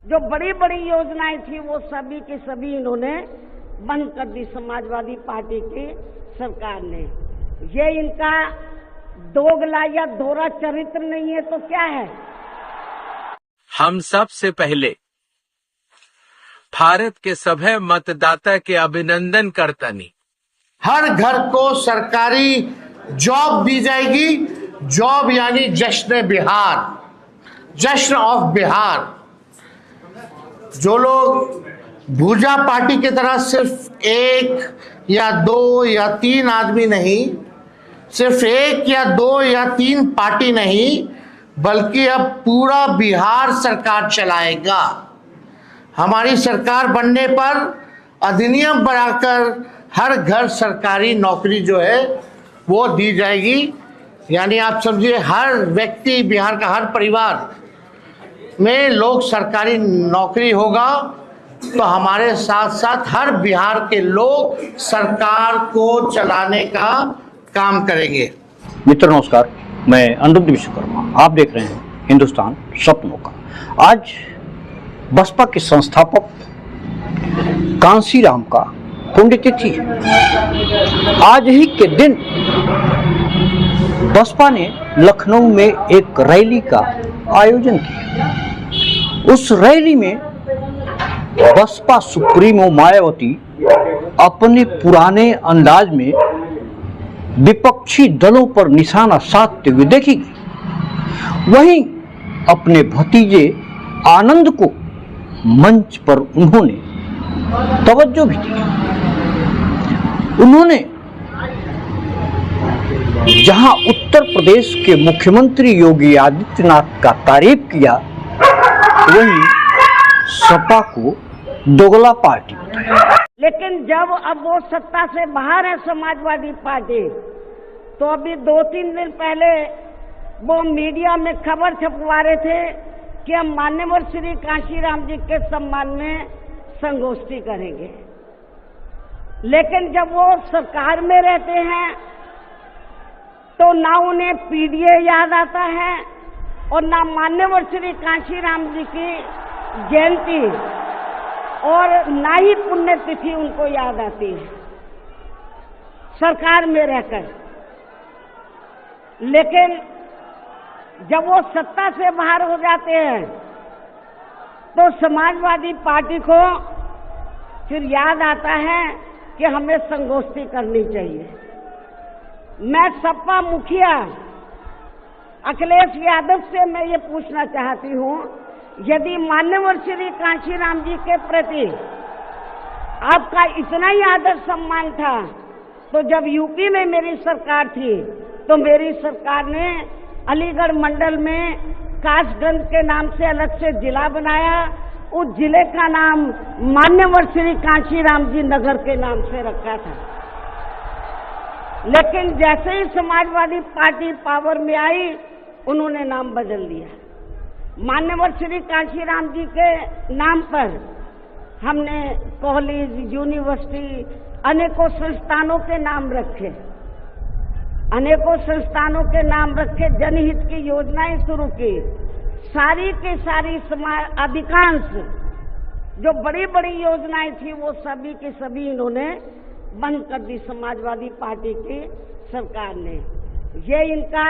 जो बड़ी बड़ी योजनाएं थी वो सभी की सभी इन्होंने बंद कर दी समाजवादी पार्टी की सरकार ने। ये इनका दोगला या दोहरा चरित्र नहीं है तो क्या है? हम सबसे पहले भारत के सभी मतदाता के अभिनंदन करतनी। हर घर को सरकारी जॉब दी जाएगी। जॉब यानी जश्न बिहार, जश्न ऑफ बिहार। जो लोग भूजा पार्टी की तरह सिर्फ एक या दो या तीन आदमी नहीं, सिर्फ एक या दो या तीन पार्टी नहीं, बल्कि अब पूरा बिहार सरकार चलाएगा। हमारी सरकार बनने पर अधिनियम बनाकर हर घर सरकारी नौकरी जो है वो दी जाएगी। यानी आप समझिए हर व्यक्ति, बिहार का हर परिवार में लोग सरकारी नौकरी होगा, तो हमारे साथ साथ हर बिहार के लोग सरकार को चलाने का काम करेंगे। मित्र नमस्कार, मैं अनिरुद्ध विश्वकर्मा, आप देख रहे हैं हिंदुस्तान सपनों का। आज बसपा के संस्थापक कांसीराम का पुण्यतिथि है। आज ही के दिन बसपा ने लखनऊ में एक रैली का आयोजन किया। उस रैली में बसपा सुप्रीमो मायावती अपने पुराने अंदाज में विपक्षी दलों पर निशाना साधते हुए देखी गई। वहीं अपने भतीजे आनंद को मंच पर उन्होंने तवज्जो भी दी। उन्होंने जहां उत्तर प्रदेश के मुख्यमंत्री योगी आदित्यनाथ का तारीफ किया, वहीं सपा को दोगला पार्टी बताया। लेकिन जब अब वो सत्ता से बाहर है समाजवादी पार्टी, तो अभी 2-3 दिन पहले वो मीडिया में खबर छपवा रहे थे कि हम मान्यवर श्री कांशीराम जी के सम्मान में संगोष्ठी करेंगे। लेकिन जब वो सरकार में रहते हैं तो ना उन्हें पीडीए याद आता है और ना मान्यवर श्री कांशीराम जी की जयंती और ना ही पुण्यतिथि उनको याद आती है सरकार में रहकर। लेकिन जब वो सत्ता से बाहर हो जाते हैं तो समाजवादी पार्टी को फिर याद आता है कि हमें संगोष्ठी करनी चाहिए। मैं सपा मुखिया अखिलेश यादव से मैं ये पूछना चाहती हूँ, यदि मान्यवर श्री कांशीराम जी के प्रति आपका इतना ही आदर सम्मान था, तो जब यूपी में मेरी सरकार थी तो मेरी सरकार ने अलीगढ़ मंडल में कासगंज के नाम से अलग से जिला बनाया। उस जिले का नाम मान्यवर श्री कांशीराम जी नगर के नाम से रखा था। लेकिन जैसे ही समाजवादी पार्टी पावर में आई, उन्होंने नाम बदल दिया। मान्यवर श्री कांशीराम जी के नाम पर हमने कॉलेज, यूनिवर्सिटी, अनेकों संस्थानों के नाम रखे, अनेकों संस्थानों के नाम रखे, जनहित की योजनाएं शुरू की। सारी की सारी अधिकांश जो बड़ी बड़ी योजनाएं थी वो सभी की सभी इन्होंने बंद कर दी समाजवादी पार्टी की सरकार ने। ये इनका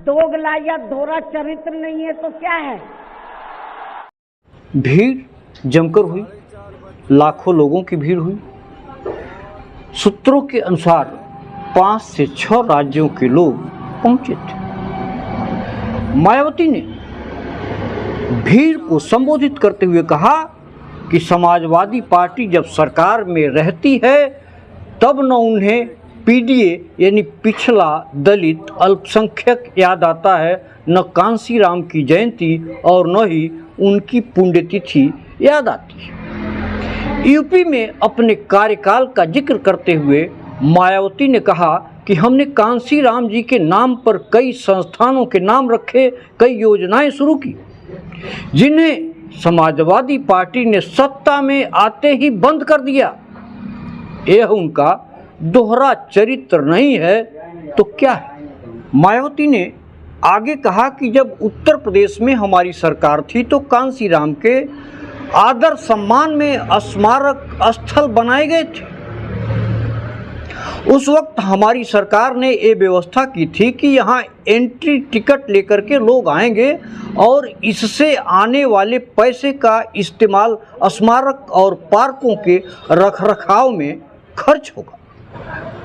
दोगला या दोहरा चरित्र नहीं है तो क्या है? भीड़ जमकर हुई, लाखों लोगों की भीड़ हुई। सूत्रों के अनुसार 5 से 6 राज्यों के लोग पहुंचे थे। मायावती ने भीड़ को संबोधित करते हुए कहा कि समाजवादी पार्टी जब सरकार में रहती है तब न उन्हें पीडीए यानी पिछला दलित अल्पसंख्यक याद आता है, न कांसीराम की जयंती और न ही उनकी पुण्यतिथि याद आती है। यूपी में अपने कार्यकाल का जिक्र करते हुए मायावती ने कहा कि हमने कांसीराम जी के नाम पर कई संस्थानों के नाम रखे, कई योजनाएं शुरू की, जिन्हें समाजवादी पार्टी ने सत्ता में आते ही बंद कर दिया। यह उनका दोहरा चरित्र नहीं है तो क्या है? मायावती ने आगे कहा कि जब उत्तर प्रदेश में हमारी सरकार थी तो कांसीराम के आदर सम्मान में स्मारक स्थल बनाए गए थे। उस वक्त हमारी सरकार ने ये व्यवस्था की थी कि यहाँ एंट्री टिकट लेकर के लोग आएंगे और इससे आने वाले पैसे का इस्तेमाल स्मारक और पार्कों के रखरखाव में खर्च होगा।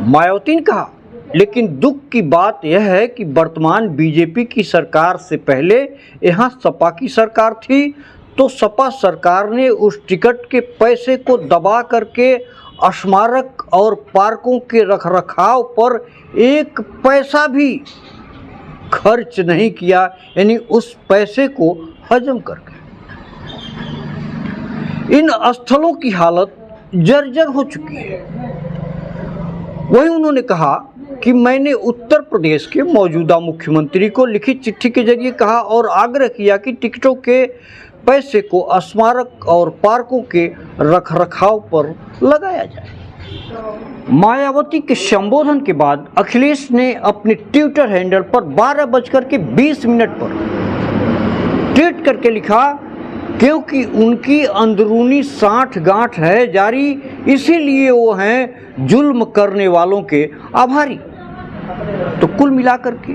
मायावती ने कहा, लेकिन दुख की बात यह है कि वर्तमान बीजेपी की सरकार से पहले यहाँ सपा की सरकार थी, तो सपा सरकार ने उस टिकट के पैसे को दबा करके स्मारक और पार्कों के रखरखाव पर एक पैसा भी खर्च नहीं किया, यानी उस पैसे को हजम करके। इन स्थलों की हालत जर्जर हो चुकी है। वहीं उन्होंने कहा कि मैंने उत्तर प्रदेश के मौजूदा मुख्यमंत्री को लिखित चिट्ठी के जरिए कहा और आग्रह किया कि टिकटों के पैसे को स्मारक और पार्कों के रखरखाव पर लगाया जाए। मायावती के संबोधन के बाद अखिलेश ने अपने ट्विटर हैंडल पर 12:20 पर ट्वीट करके लिखा, क्योंकि उनकी अंदरूनी साठ-गांठ है जारी, इसीलिए वो हैं जुल्म करने वालों के आभारी। तो कुल मिलाकर के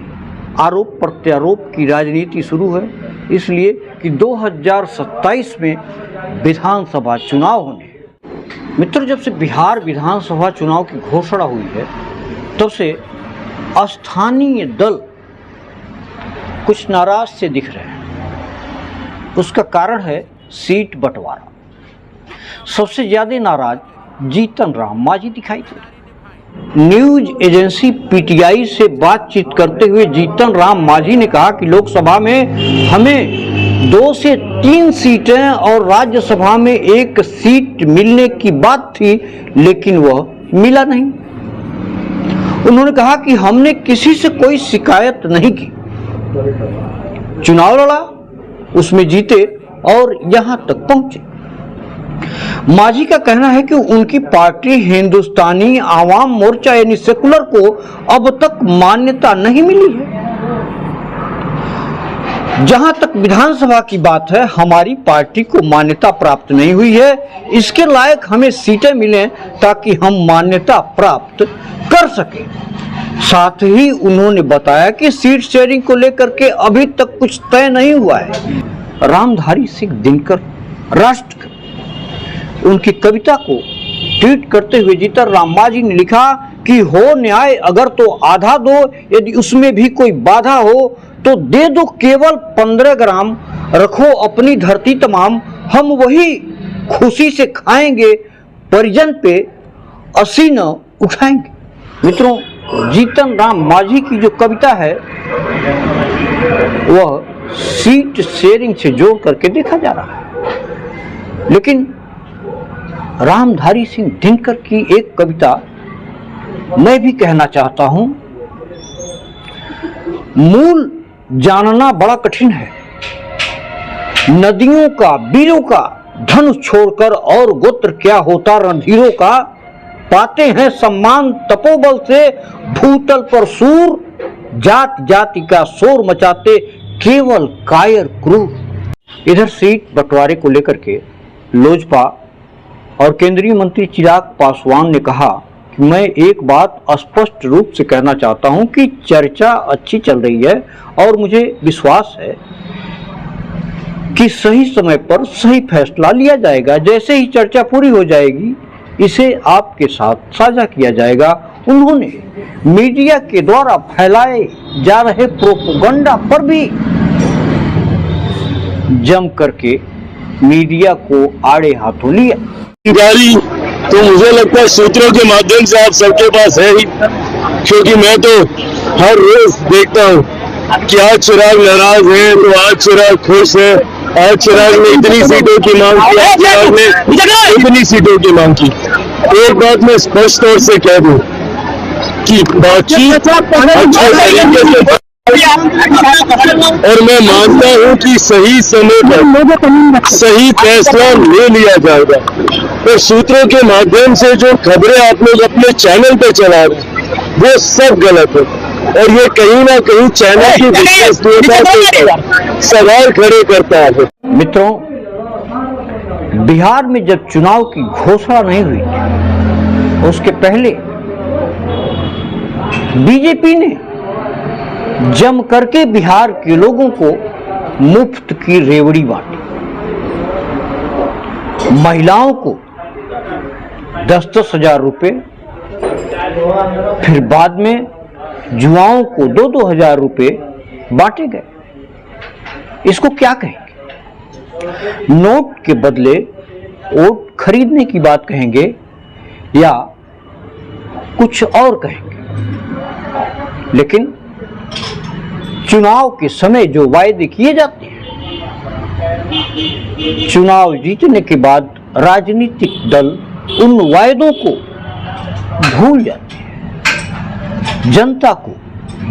आरोप प्रत्यारोप की राजनीति शुरू है, इसलिए कि 2027 में विधानसभा चुनाव होने। मित्रों, जब से बिहार विधानसभा चुनाव की घोषणा हुई है तब से स्थानीय दल कुछ नाराज से दिख रहे हैं। उसका कारण है सीट बंटवारा। सबसे ज्यादा नाराज जीतन राम मांझी दिखाई दे रहे। न्यूज एजेंसी पीटीआई से बातचीत करते हुए जीतन राम मांझी ने कहा कि लोकसभा में हमें 2 से 3 सीटें और राज्यसभा में 1 सीट मिलने की बात थी, लेकिन वह मिला नहीं। उन्होंने कहा कि हमने किसी से कोई शिकायत नहीं की, चुनाव लड़ा, उसमें जीते और यहां तक पहुंचे। मांझी का कहना है कि उनकी पार्टी हिंदुस्तानी आवाम मोर्चा यानी सेकुलर को अब तक मान्यता नहीं मिली है। जहां तक विधानसभा की बात है, हमारी पार्टी को मान्यता प्राप्त नहीं हुई है। इसके लायक हमें सीटें मिलें ताकि हम मान्यता प्राप्त कर सकें। साथ ही उन्होंने बताया कि सीट शेयरिंग को लेकर के अभी तक कुछ तय नहीं हुआ है। रामधारी सिंह दिनकर राष्ट्र उनकी कविता को ट्वीट करते हुए जीतन राम मांझी ने लिखा कि हो न्याय अगर तो आधा दो, यदि उसमें भी कोई बाधा हो तो दे दो केवल 15 ग्राम, रखो अपनी धरती तमाम, हम वही खुशी से खाएंगे, परिजन पे असी न उठाएंगे। मित्रों, जीतन राम मांझी की जो कविता है वह सीट शेयरिंग से जोड़ करके देखा जा रहा है, लेकिन रामधारी सिंह दिनकर की एक कविता मैं भी कहना चाहता हूं। मूल जानना बड़ा कठिन है, नदियों का वीरों का धनुष छोड़कर और गोत्र क्या होता रणधीरों का, पाते हैं सम्मान तपोबल से भूतल पर सूर, जात जाति का शोर मचाते केवल कायर क्रूर। इधर सीट बंटवारे को लेकर के लोजपा और केंद्रीय मंत्री चिराग पासवान ने कहा कि मैं एक बात स्पष्ट रूप से कहना चाहता हूं कि चर्चा अच्छी चल रही है और मुझे विश्वास है कि सही समय पर सही फैसला लिया जाएगा। जैसे ही चर्चा पूरी हो जाएगी इसे आपके साथ साझा किया जाएगा। उन्होंने मीडिया के द्वारा फैलाए जा रहे प्रोपेगेंडा पर भी जम करके मीडिया को आड़े हाथों लिया। जानकारी तो मुझे लगता है सूत्रों के माध्यम से आप सबके पास है ही, क्योंकि मैं तो हर रोज देखता हूँ कि आज चिराग नाराज है तो आज चिराग खुश है, आज चिराग ने इतनी सीटों की मांग की, आज चिराग ने इतनी सीटों की मांग की। एक बात मैं स्पष्ट तौर से कह दूं कि बातचीत अच्छे तरीके से, और मैं मानता हूं कि सही समय पर सही फैसला ले लिया जाएगा। तो सूत्रों के माध्यम से जो खबरें आप लोग अपने चैनल पे चला रहे हैं वो सब गलत है। और ये कहीं ना कहीं चाइना की विश्वसनीयता पे सवाल खड़े करता है। मित्रों, बिहार में जब चुनाव की घोषणा नहीं हुई थी, उसके पहले बीजेपी ने जम करके बिहार के लोगों को मुफ्त की रेवड़ी बांटी। महिलाओं को 10-10 हजार रुपए, फिर बाद में युवाओं को 2-2 हजार रुपए बांटे गए। इसको क्या कहेंगे? नोट के बदले वोट खरीदने की बात कहेंगे या कुछ और कहेंगे? लेकिन चुनाव के समय जो वायदे किए जाते हैं, चुनाव जीतने के बाद राजनीतिक दल उन वायदों को भूल जाते हैं। जनता को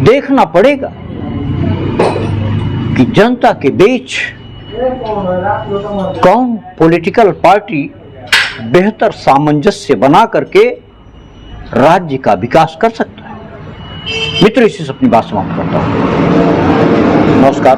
देखना पड़ेगा कि जनता के बीच कौन पॉलिटिकल पार्टी बेहतर सामंजस्य बना करके राज्य का विकास कर सकता है। मित्र, इसी से अपनी बात समाप्त करता हूं। नमस्कार।